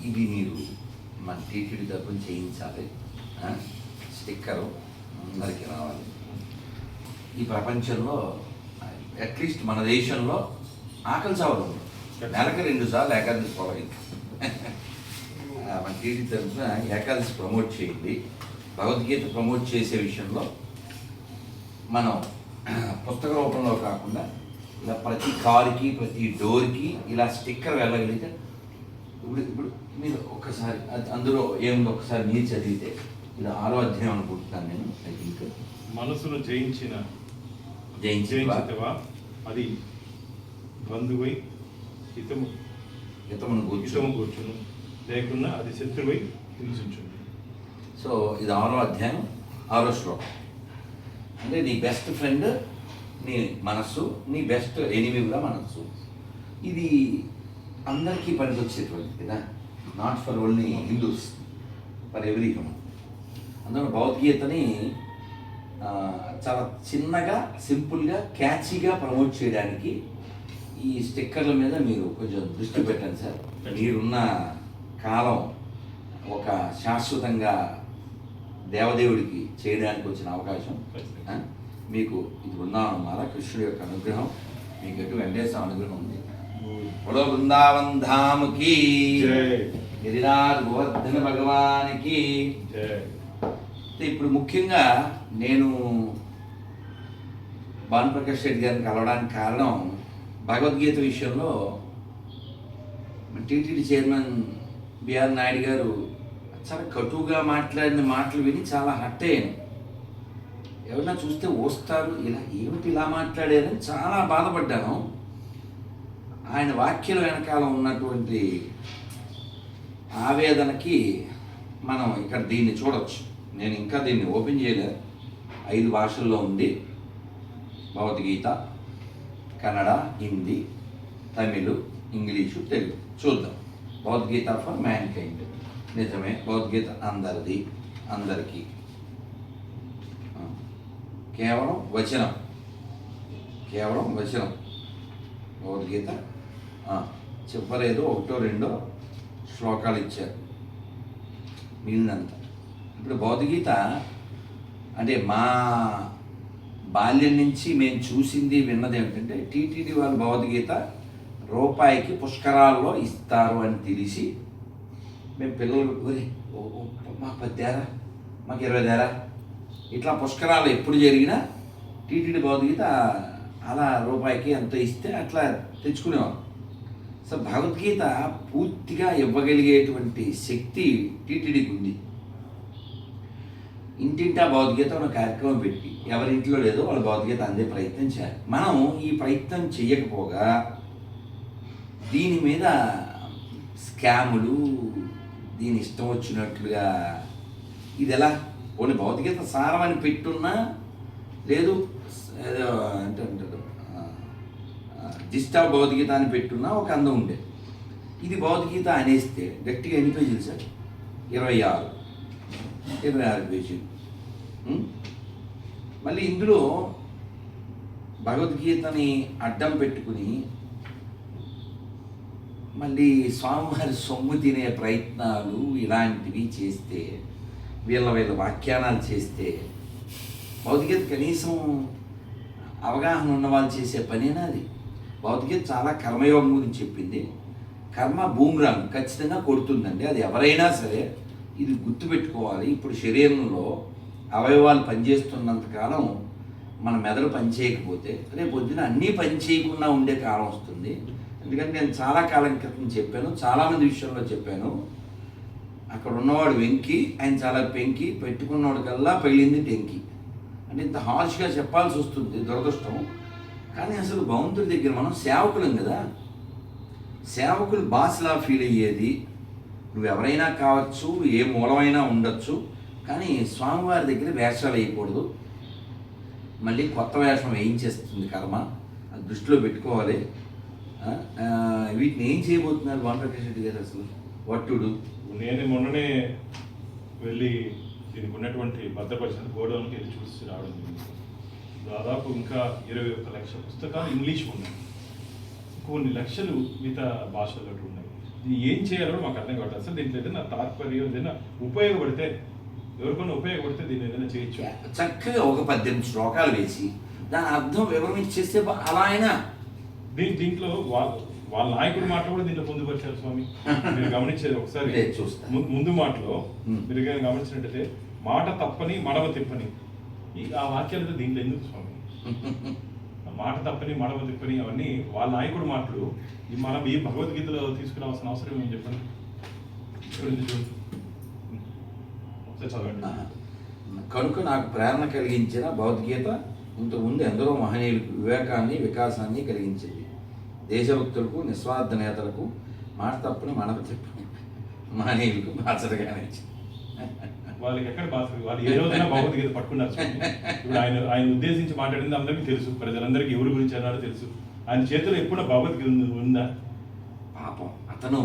ఇది మీరు మన టీటీడీ తరపున చేయించాలి. స్టిక్కరు అందరికీ రావాలి. ఈ ప్రపంచంలో అట్లీస్ట్ మన దేశంలో ఆకలి చావులు నెలకు 2 సార్లు ఏకాదశి పోవాలి. మన టీటీడీ తరపున ఏకాదశి ప్రమోట్ చేయండి. భగవద్గీత ప్రమోట్ చేసే విషయంలో మనం పుస్తక రూపంలో కాకుండా ఇలా ప్రతి కారుకి ప్రతి డోర్కి ఇలా స్టిక్కర్ వెళ్ళగలిగితే ఇప్పుడు మీరు ఒక్కసారి అందులో ఏముందో ఒకసారి మీరు చదివితే ఇది 6వ అధ్యాయం అనుకుంటున్నాను నేను. ఐ థింక్ మనసును జయించితవా అది బంధువై హితమును కూర్చును లేకున్నా అది శత్రువై హింసించును. సో ఇది 6వ అధ్యాయం 6వ శ్లోకం. అంటే నీ బెస్ట్ ఫ్రెండ్ నీ మనస్సు, నీ బెస్ట్ ఎనిమీ కూడా మనస్సు. ఇది అందరికీ పనికొచ్చేటువంటి కదా, not for only Hindus, for every human. అందులో భగవద్గీతని చాలా చిన్నగా సింపుల్గా క్యాచీగా ప్రమోట్ చేయడానికి ఈ స్టిక్కర్ల మీద మీరు కొంచెం దృష్టి పెట్టండి సార్. మీరున్న కాలం ఒక శాశ్వతంగా దేవదేవుడికి చేయడానికి వచ్చిన అవకాశం మీకు ఇది బృందావనం కృష్ణుడి యొక్క అనుగ్రహం మీకు ఎటు వెంకటేశ్వర అనుగ్రహం ఉంది. బుడో బృందావన్ ధామ్కి, గిరినాథ్ గోవర్ధన భగవానికి. ఇప్పుడు ముఖ్యంగా నేను భానుప్రకాష్ రెడ్డి గారిని కలవడానికి కారణం భగవద్గీత విషయంలో టీటీడీ చైర్మన్ బిఆర్ నాయుడు గారు చాలా కటువుగా మాట్లాడిన మాటలు విని చాలా హర్ట్ అయ్యాను. ఎవరన్నా చూస్తే వస్తారు, ఇలా ఏమిటి ఇలా మాట్లాడారని చాలా బాధపడ్డాను. ఆయన వాక్యాల వెనకాల ఉన్నటువంటి ఆవేదనకి మనం ఇక్కడ దీన్ని చూడవచ్చు. నేను ఇంకా దీన్ని ఓపెన్ చేయలేదు. 5 భాషల్లో ఉంది భగవద్గీత: కన్నడ, హిందీ, తమిళ్, ఇంగ్లీషు, తెలుగు. చూద్దాం. Bhagavad Gita for man kind. నిజమే, భగవద్గీత అందరిది, అందరికీ. కేవలం వచనం, కేవలం వచనం. భగవద్గీత చెప్పలేదు, 1, 2 శ్లోకాలు ఇచ్చారు, మిగిలినంత. ఇప్పుడు భగవద్గీత అంటే మా బాల్యం నుంచి మేము చూసింది విన్నది ఏమిటంటే టీటీడీ వాళ్ళు భగవద్గీత రూపాయికి పుష్కరాల్లో ఇస్తారు అని తెలిసి మేము పిల్లలు మాకు 10 తేరా, మాకు 20 తేరా, ఇట్లా పుష్కరాలు ఎప్పుడు జరిగినా టీటీడీ భగవద్గీత అలా రూపాయికి ఎంతో ఇస్తే అట్లా తెచ్చుకునేవాళ్ళం. సో భగవద్గీత పూర్తిగా ఇవ్వగలిగేటువంటి శక్తి టీటీడీకి ఉంది. ఇంటింటా భగవద్గీత ఒక కార్యక్రమం పెట్టి ఎవరింట్లో లేదో వాళ్ళు భగవద్గీత అందే ప్రయత్నం చేయాలి. మనం ఈ ప్రయత్నం చేయకపోగా దీని మీద స్కాములు, దీని ఇష్టం వచ్చినట్లుగా ఇది ఎలా పోనీ భగవద్గీత సారం అని పెట్టున్నా లేదు, ఏదో అంటే జిస్ట్ ఆఫ్ భగవద్గీత అని పెట్టున్నా ఒక అందం ఉండే. ఇది భగవద్గీత అనేస్తే గట్టిగా ఎన్ని పేజీలు సార్? 26 పేజీలు. మళ్ళీ ఇందులో భగవద్గీతని అడ్డం పెట్టుకుని మళ్ళీ స్వామివారి సొమ్ము తినే ప్రయత్నాలు ఇలాంటివి చేస్తే, వీళ్ళ వ్యాఖ్యానాలు చేస్తే, భగవద్గీత కనీసం అవగాహన ఉన్న వాళ్ళు చేసే పనేనా అది? భగవద్గీత చాలా కర్మయోగం గురించి చెప్పింది. కర్మ బూమ్రాంగ్ ఖచ్చితంగా కొడుతుందండి. అది ఎవరైనా సరే ఇది గుర్తుపెట్టుకోవాలి. ఇప్పుడు శరీరంలో అవయవాలు పనిచేస్తున్నంతకాలం మన మెదడు పనిచేయకపోతే రేపు పొద్దున అన్నీ పనిచేయకుండా ఉండే కాలం వస్తుంది. ఎందుకంటే నేను చాలా కాలం క్రితం చెప్పాను, చాలామంది విషయంలో చెప్పాను. అక్కడ ఉన్నవాడు వెంకి, ఆయన చాలా పెంకి, పెట్టుకున్నవాడు కల్లా పగిలింది టెంకి. అంటే ఇంత హార్ష్గా చెప్పాల్సి వస్తుంది, దురదృష్టం. కానీ అసలు భగవంతుడి దగ్గర మనం సేవకులం కదా. సేవకులు బాస్లా ఫీల్ అయ్యేది నువ్వు ఎవరైనా కావచ్చు, ఏ మూలమైనా ఉండొచ్చు, కానీ స్వామివారి దగ్గర వేషాలు వేయకూడదు. మళ్ళీ కొత్త వేషం వేయించేస్తుంది కర్మ, అది దృష్టిలో పెట్టుకోవాలి. వీటిని ఏం చేయబోతున్నారు భానుప్రకాష్ రెడ్డి గారు? అసలు వాట్ టు డూ? నేను మొన్ననే వెళ్ళి దీనికి ఉన్నటువంటి భద్రపరిచిన గోడౌన్కి వెళ్ళి చూసి రావడం జరిగింది. దాదాపు ఇంకా 21 లక్షల పుస్తకాలు ఇంగ్లీష్ ఉన్నాయి, కొన్ని లక్షలు మిగతా భాషల్లో ఉన్నాయి. ఇది ఏం చేయాలో మాకు అర్థం కావట్లేదు. అసలు దీంట్లో ఏదైనా తాత్పర్యం ఏదైనా ఉపయోగపడితే, ఎవరికైనా ఉపయోగపడితే దీన్ని ఏదైనా చేయొచ్చు. చక్కగా ఒక 18 శ్లోకాలు వేసి దాని అర్థం వివరణ ఇచ్చేస్తే అలా అయినా దీంట్లో వాళ్ళ నాయకుడి మాట కూడా దీంట్లో పొందుపరిచారు స్వామి. మీరు గమనించేది ఒకసారి ముందు మాటలో మీరు గమనించినట్టయితే మాట తప్పని మడవ తిప్పని, ఆ వాక్యాలతో దీంట్లో ఎందుకు స్వామి? మాట తప్పని మడవ తిప్పని అవన్నీ వాళ్ళ నాయకుడి మాటలు. మనం ఈ భగవద్గీతలో తీసుకురావాల్సిన అవసరం ఏమని చెప్పండి. ఒకసారి చదవండి. కనుక నాకు ప్రేరణ కలిగించిన భగవద్గీత ఇంతకుముందు ఎందరో మహనీయులకు వివేకాన్ని వికాసాన్ని కలిగించింది. దేశభక్తులకు నిస్వార్థ నేతలకు మాట తప్పని మడవ తిప్పని మహనీయులకు బాసటగానే వాళ్ళకి ఎక్కడ బాధ, వాళ్ళు ఏ రోజైనా భగవద్గీత పట్టుకున్నారు. ఇప్పుడు ఆయన ఉద్దేశించి మాట్లాడింది అందరికీ తెలుసు, ప్రజలందరికీ ఎవరి గురించి అన్నారో తెలుసు. ఆయన చేతిలో ఎప్పుడూ భగవద్గీత ఉందా? పాపం అతను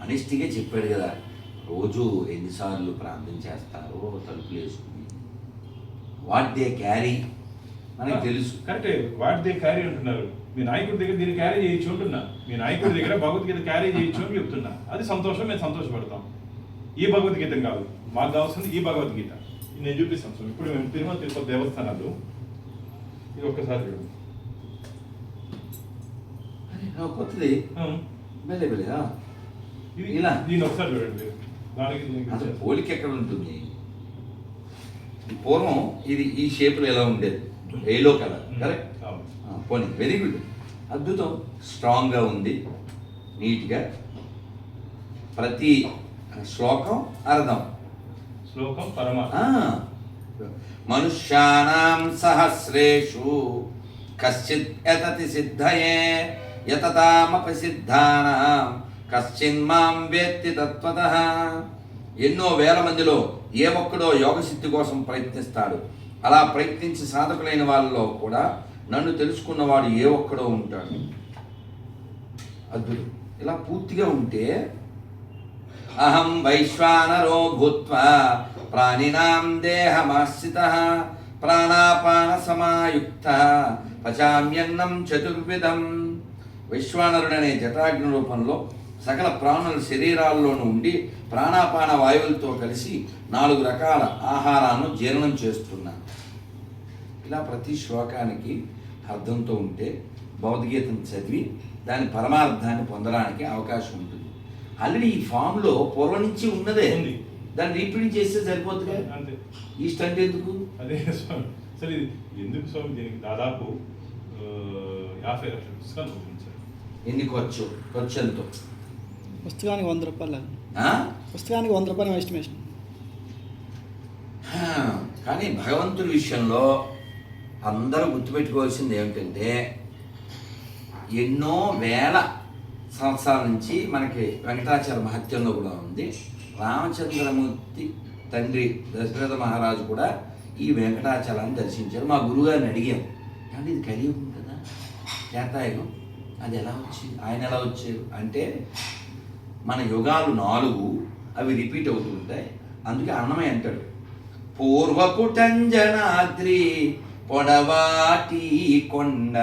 అనిష్టిగా చెప్పాడు కదా, రోజు ఎన్నిసార్లు ప్రార్థన చేస్తారో తలుపులు వేసుకుని. వాట్ దే క్యారీ మనకి తెలుసు. కరెక్టే, వాట్ దే క్యారీ అంటున్నారు. మీ నాయకుడి దగ్గర దీన్ని క్యారీ చేయొచ్చు అంటున్నా. మీ నాయకుడి దగ్గర భగవద్గీత క్యారీ చేయొచ్చు అని చెప్తున్నా. అది సంతోషం, మేము సంతోషపడతాం. ఈ భగవద్గీత కాదు, మాకు కావాల్సింది ఈ భగవద్గీత. నేను చూపిస్తాను సార్. ఇప్పుడు మేము తిరుపతి దేవస్థానాలు ఇది ఒక్కసారి చూడండి. కొత్తది ఇలా దీన్ని ఒకసారి చూడండి. అసలు పోలిక ఎక్కడ ఉంటుంది? పూర్వం ఇది ఈ షేప్లో ఎలా ఉండేది, ఎల్లో కలర్, కరెక్ట్? పోనీ, వెరీ గుడ్, అద్భుతం. స్ట్రాంగ్గా ఉంది, నీట్గా. ప్రతి శ్లోకం అర్థం. శ్లోకం పరమ మనుష్యానాం సహస్రేషు కశ్చిత్ యతతి సిద్ధయే యతతామపి సిద్ధానాం కశ్చిన్ మాం వేత్తి తత్వతః. ఎన్నో వేల మందిలో ఏ ఒక్కడో యోగసిద్ధి కోసం ప్రయత్నిస్తాడు. అలా ప్రయత్నించి సాధకులైన వాళ్ళలో కూడా నన్ను తెలుసుకున్నవాడు ఏ ఒక్కడో ఉంటాడు. అద్భుతం. ఇలా పూర్తిగా ఉంటే అహం వైశ్వానరో భూత్వా ప్రాణినాం దేహమాశ్రితః ప్రాణాపాన సమాయుక్త పచామ్యన్నం చతుర్విధం. వైశ్వానరుడనే జటాగ్ని రూపంలో సకల ప్రాణుల శరీరాల్లోనూ ఉండి ప్రాణాపాన వాయువులతో కలిసి 4 రకాల ఆహారాన్ని జీర్ణం చేస్తున్నా. ఇలా ప్రతి శ్లోకానికి అర్థంతో ఉంటే భగవద్గీతను చదివి దాని పరమార్థాన్ని పొందడానికి అవకాశం ఉంటుంది. ఆల్రెడీ ఈ ఫామ్లో పూర్వం నుంచి ఉన్నదే, దాన్ని రీప్రింట్ చేస్తే సరిపోతుంది. అంతే. ఈ స్టంట్ ఎందుకు? అదే స్వామి, అసలు ఇది ఎందుకు స్వామి? దీనికి దాదాపు 50 లక్షల పుస్తకాలు పంపించారు. ఎన్ని ఖర్చు ఎంతో? పుస్తకానికి 100 రూపాయలు. పుస్తకానికి 100 రూపాయలు ఎస్టిమేషన్. కానీ భగవంతుడి విషయంలో అందరూ గుర్తుపెట్టుకోవాల్సింది ఏమిటంటే, ఎన్నో వేల సంవత్సరాల నుంచి మనకి వెంకటాచల మహత్యంలో కూడా ఉంది. రామచంద్రమూర్తి తండ్రి దశరథ మహారాజు కూడా ఈ వెంకటాచలాన్ని దర్శించారు. మా గురువుగారిని అడిగాం, కానీ ఇది కలియుగం కదా, త్రేతాయుగం, అది ఎలా వచ్చింది, ఆయన ఎలా వచ్చారు అంటే, మన యుగాలు 4 అవి రిపీట్ అవుతూ ఉంటాయి. అందుకే అన్నమయ్య అంటాడు, పూర్వపుటంజనాద్రి పొడవాటి కొండ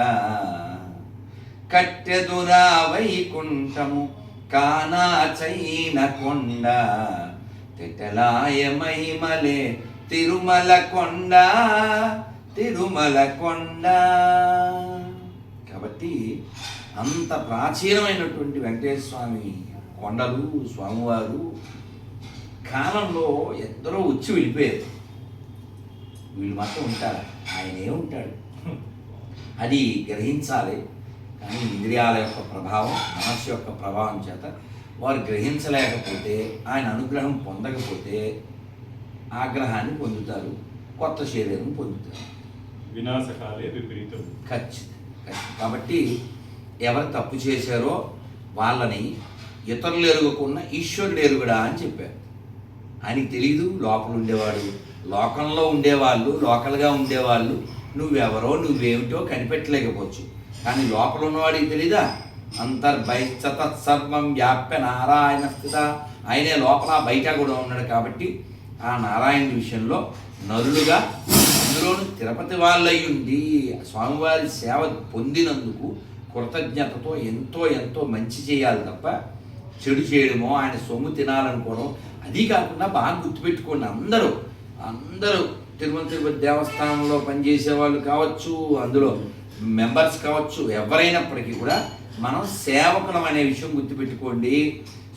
కట్టెదురా వైకుంఠము కానాచైన కొండ తెటలాయ మహిమలే తిరుమల కొండ తిరుమల కొండ. కాబట్టి అంత ప్రాచీనమైనటువంటి వెంకటేశ్వర స్వామి కొండలు, స్వామివారు కాలంలో ఎందరో వచ్చి వెళ్ళిపోయారు. వీళ్ళు మాత్రం ఉంటారు, ఆయనే ఉంటాడు. అది గ్రహించాలి. కానీ ఇంద్రియాల యొక్క ప్రభావం, మనస్సు యొక్క ప్రభావం చేత వారు గ్రహించలేకపోతే, ఆయన అనుగ్రహం పొందకపోతే ఆగ్రహాన్ని పొందుతారు, కొత్త శరీరం పొందుతారు. వినాశకాలే విపరీతం. ఖచ్చితంగా. కాబట్టి ఎవరు తప్పు చేశారో వాళ్ళని ఇతరులు ఎరుగకుండా ఈశ్వరుడు ఎరుగుడా అని చెప్పారు. ఆయనకి తెలీదు లోపల ఉండేవాడు. లోకంలో ఉండేవాళ్ళు, లోకల్గా ఉండేవాళ్ళు నువ్వెవరో నువ్వేమిటో కనిపెట్టలేకపోవచ్చు. కానీ లోపల ఉన్నవాడికి తెలీదా? అంతర్బహిష్ట సర్వం వ్యాప్య నారాయణ స్థిత. ఆయనే లోపల బయట కూడా ఉన్నాడు. కాబట్టి ఆ నారాయణ విషయంలో నరులుగా, అందులోనూ తిరుపతి వాళ్ళయి ఉండి స్వామివారి సేవ పొందినందుకు కృతజ్ఞతతో ఎంతో ఎంతో మంచి చేయాలి తప్ప చెడు చేయడమో ఆయన సొమ్ము తినాలనుకోవడం. అది కాకుండా బాగా గుర్తుపెట్టుకోండి, అందరూ తిరుపతి దేవస్థానంలో పనిచేసే వాళ్ళు కావచ్చు, అందులో మెంబర్స్ కావచ్చు, ఎవరైనప్పటికీ కూడా మనం సేవకులం అనే విషయం గుర్తుపెట్టుకోండి.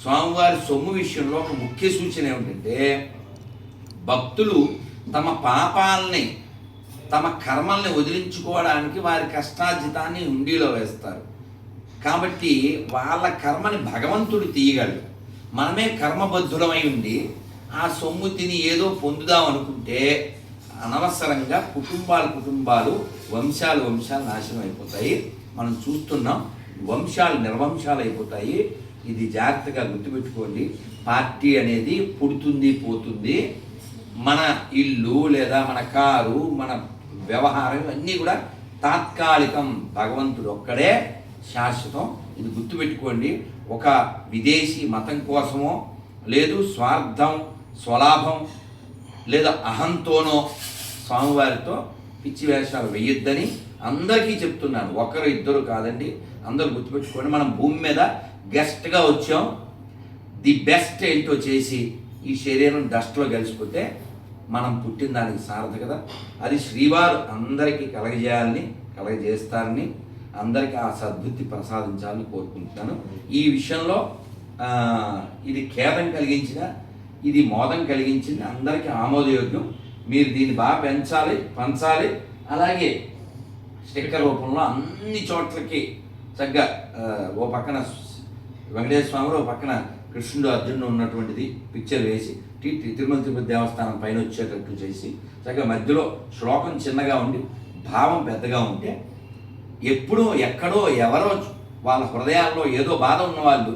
స్వామివారి సొమ్ము విషయంలో ఒక ముఖ్య సూచన ఏమిటంటే, భక్తులు తమ పాపాలని, తమ కర్మల్ని వదిలించుకోవడానికి వారి కష్టార్జితాన్ని హుండీలో వేస్తారు. కాబట్టి వాళ్ళ కర్మని భగవంతుడు తీయగలడు. మనమే కర్మబద్ధులమై ఉండి ఆ సొమ్ము తిని ఏదో పొందుదాం అనుకుంటే అనవసరంగా కుటుంబాలు వంశాలు నాశనం అయిపోతాయి. మనం చూస్తున్నాం, వంశాలు నిర్వంశాలు అయిపోతాయి. ఇది జాగ్రత్తగా గుర్తుపెట్టుకోండి. పార్టీ అనేది పుడుతుంది పోతుంది. మన ఇల్లు లేదా మన కారు, మన వ్యవహారం ఇవన్నీ కూడా తాత్కాలికం. భగవంతుడు ఒక్కడే శాశ్వతం. ఇది గుర్తుపెట్టుకోండి. ఒక విదేశీ మతం కోసమో లేదు స్వార్థం స్వలాభం లేదా అహంతోనో స్వామివారితో పిచ్చి వేషాలు వేయొద్దని అందరికీ చెప్తున్నాను. ఒకరు ఇద్దరు కాదండి, అందరూ గుర్తుపెట్టుకోండి. మనం భూమి మీద గెస్ట్గా వచ్చాం. ది బెస్ట్ ఏంటో చేసి ఈ శరీరం డస్ట్లో కలిసిపోతే మనం పుట్టిన దానికి సార్థకత. అది శ్రీవారు అందరికీ కలగజేస్తారని, అందరికీ ఆ సద్బుద్ధి ప్రసాదించాలని కోరుకుంటున్నాను. ఈ విషయంలో ఇది ఖేదం కలిగించిన, ఇది మోదం కలిగించింది, అందరికీ ఆమోదయోగ్యం. మీరు దీన్ని బాగా పంచాలి. అలాగే స్టిక్కర్ రూపంలో అన్ని చోట్లకి చక్కగా ఓ పక్కన వెంకటేశ్వర స్వామి, ఓ పక్కన కృష్ణుడు అర్జునుడు ఉన్నటువంటిది పిక్చర్ వేసి తిరుపతి దేవస్థానం పైన వచ్చేటట్టు చేసి చక్కగా మధ్యలో శ్లోకం చిన్నగా ఉండి భావం పెద్దగా ఉంటే ఎప్పుడో ఎక్కడో ఎవరో వాళ్ళ హృదయాల్లో ఏదో బాధ ఉన్నవాళ్ళు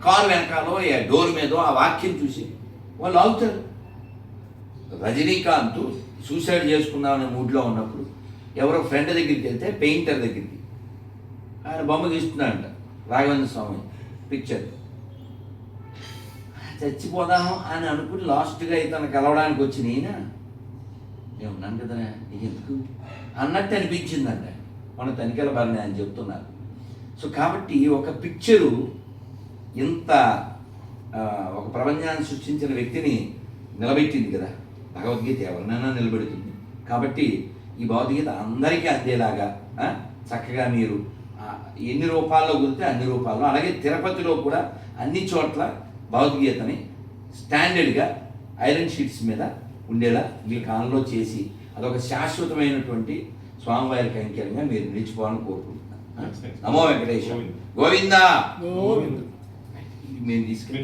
కారు వెనకాలో డోర్ మీదో ఆ వాక్యం చూసి వాళ్ళు ఆగుతారు. రజనీకాంత్ సూసైడ్ చేసుకుందామనే మూడ్లో ఉన్నప్పుడు ఎవరో ఫ్రెండ్ దగ్గరికి వెళ్తే పెయింటర్ దగ్గరికి ఆయన బొమ్మ గీస్తున్నాడంట, రాఘవేంద్ర స్వామి పిక్చర్. చచ్చిపోదాము అని అనుకుని లాస్ట్గా ఇతను కలవడానికి వచ్చి నేను ఉన్నాను కదా ఎందుకు అన్నట్టు అనిపించిందంట. మన తనిఖీల బారిని ఆయన చెప్తున్నారు. సో కాబట్టి ఒక పిక్చరు ఇంత ఒక ప్రపంచాన్ని సృష్టించిన వ్యక్తిని నిలబెట్టింది కదా. భగవద్గీత ఎవరినైనా నిలబెడుతుంది. కాబట్టి ఈ భగవద్గీత అందరికీ అందేలాగా చక్కగా మీరు ఎన్ని రూపాల్లో కుదిరితే అన్ని రూపాల్లో, అలాగే తిరుపతిలో కూడా అన్ని చోట్ల భగవద్గీతని స్టాండర్డ్గా ఐరన్ షీట్స్ మీద ఉండేలా మీ కాలంలో చేసి అదొక శాశ్వతమైనటువంటి స్వామివారి కైంకర్యంగా మీరు నిలిచిపోవాలని కోరుకుంటున్నాను. నమో వెంకటేశ్వర గోవిందా. మేము తీసుకెళ్ళి